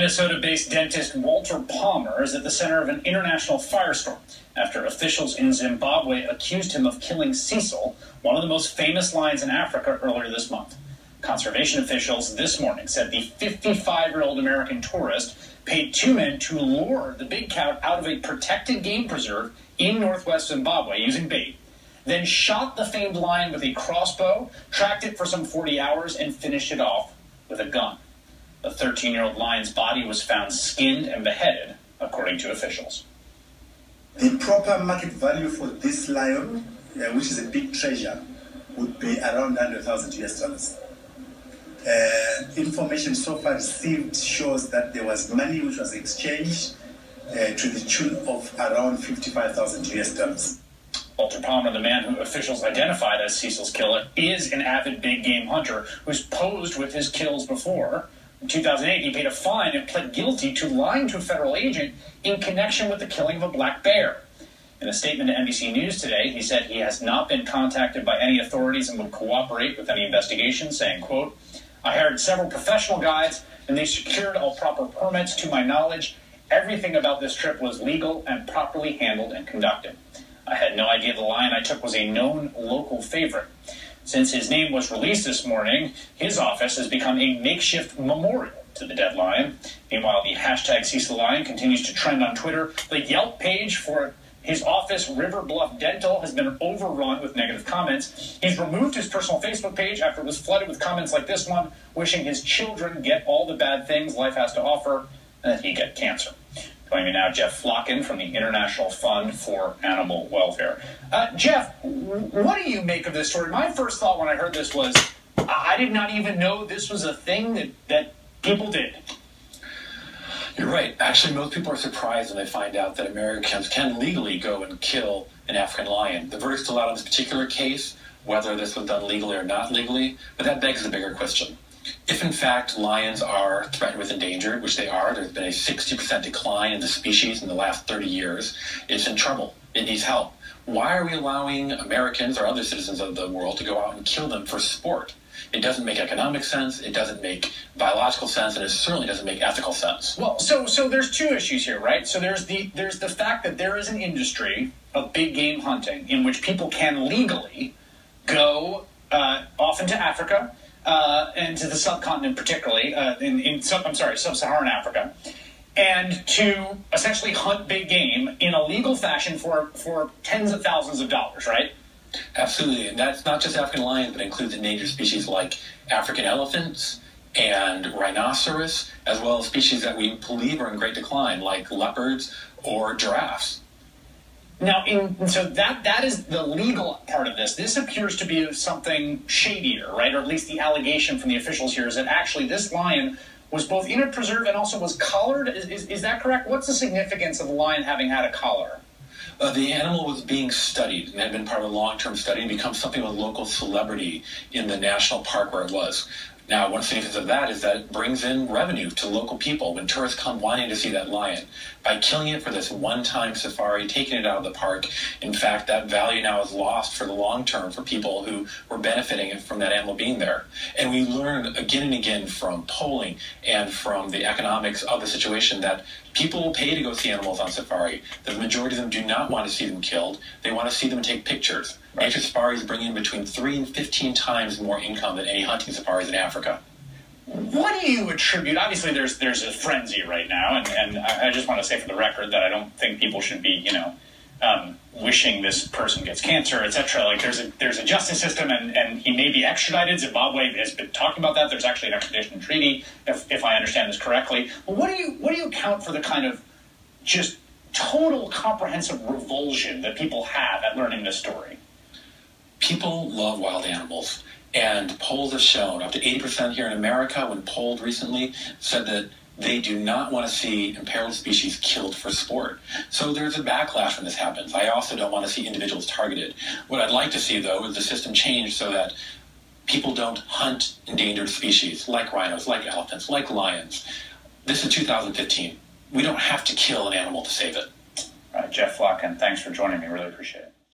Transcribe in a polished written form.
Minnesota-based dentist Walter Palmer is at the center of an international firestorm after officials in Zimbabwe accused him of killing Cecil, one of the most famous lions in Africa, earlier this month. Conservation officials this morning said the 55-year-old American tourist paid two men to lure the big cat out of a protected game preserve in northwest Zimbabwe using bait, then shot the famed lion with a crossbow, tracked it for some 40 hours, and finished it off with a gun. The 13-year-old lion's body was found skinned and beheaded, according to officials. The proper market value for this lion, which is a big treasure, would be around 100,000 US dollars. Information so far received shows that there was money which was exchanged to the tune of around 55,000 US dollars. Walter Palmer, the man who officials identified as Cecil's killer, is an avid big game hunter who's posed with his kills before. In 2008, he paid a fine and pled guilty to lying to a federal agent in connection with the killing of a black bear. In a statement to NBC News today, he said he has not been contacted by any authorities and would cooperate with any investigation, saying, quote, "I hired several professional guides and they secured all proper permits. To my knowledge, everything about this trip was legal and properly handled and conducted. I had no idea the lion I took was a known local favorite." Since his name was released this morning, his office has become a makeshift memorial to the dead lion. Meanwhile, the hashtag Cecil Lion continues to trend on Twitter. The Yelp page for his office, River Bluff Dental, has been overrun with negative comments. He's removed his personal Facebook page after it was flooded with comments like this one, wishing his children get all the bad things life has to offer and that he get cancer. Joining me now, Jeff Flocken from the International Fund for Animal Welfare. Jeff, what do you make of this story? My first thought when I heard this was, I did not even know this was a thing that people did. You're right. Actually, most people are surprised when they find out that Americans can legally go and kill an African lion. The verdict's still out on this particular case, whether this was done legally or not legally, but that begs the bigger question. If, in fact, lions are threatened with endangered, which they are, there's been a 60% decline in the species in the last 30 years, it's in trouble. It needs help. Why are we allowing Americans or other citizens of the world to go out and kill them for sport? It doesn't make economic sense, it doesn't make biological sense, and it certainly doesn't make ethical sense. Well, so there's two issues here, right? So there's the fact that there is an industry of big game hunting in which people can legally go off into Africa, and to the subcontinent particularly, sub-Saharan Africa, and to essentially hunt big game in a legal fashion for tens of thousands of dollars, right? Absolutely, and that's not just African lions, but includes endangered species like African elephants and rhinoceros, as well as species that we believe are in great decline, like leopards or giraffes. Now, so that is the legal part of this. This appears to be something shadier, right? Or at least the allegation from the officials here is that actually this lion was both in a preserve and also was collared. Is that correct? What's the significance of the lion having had a collar? The animal was being studied and had been part of a long-term study and become something of a local celebrity in the national park where it was. Now, one significance of that is that it brings in revenue to local people when tourists come wanting to see that lion. By killing it for this one-time safari, taking it out of the park, in fact, that value now is lost for the long term for people who were benefiting from that animal being there. And we learned again and again from polling and from the economics of the situation that people will pay to go see animals on safari. The majority of them do not want to see them killed. They want to see them take pictures. Nature safaris bring in between 3 and 15 times more income than any hunting safaris in Africa. What do you attribute? Obviously, there's a frenzy right now, and I just want to say for the record that I don't think people should be, wishing this person gets cancer, etc. Like there's a justice system, and he may be extradited. Zimbabwe has been talking about that. There's actually an extradition treaty, if I understand this correctly. But what do you account for the kind of just total comprehensive revulsion that people have at learning this story? People love wild animals, and polls have shown up to 80% here in America, when polled recently, said that they do not want to see imperiled species killed for sport. So there's a backlash when this happens. I also don't want to see individuals targeted. What I'd like to see, though, is the system change so that people don't hunt endangered species like rhinos, like elephants, like lions. This is 2015. We don't have to kill an animal to save it. All right, Jeff Flocken, thanks for joining me. Really appreciate it.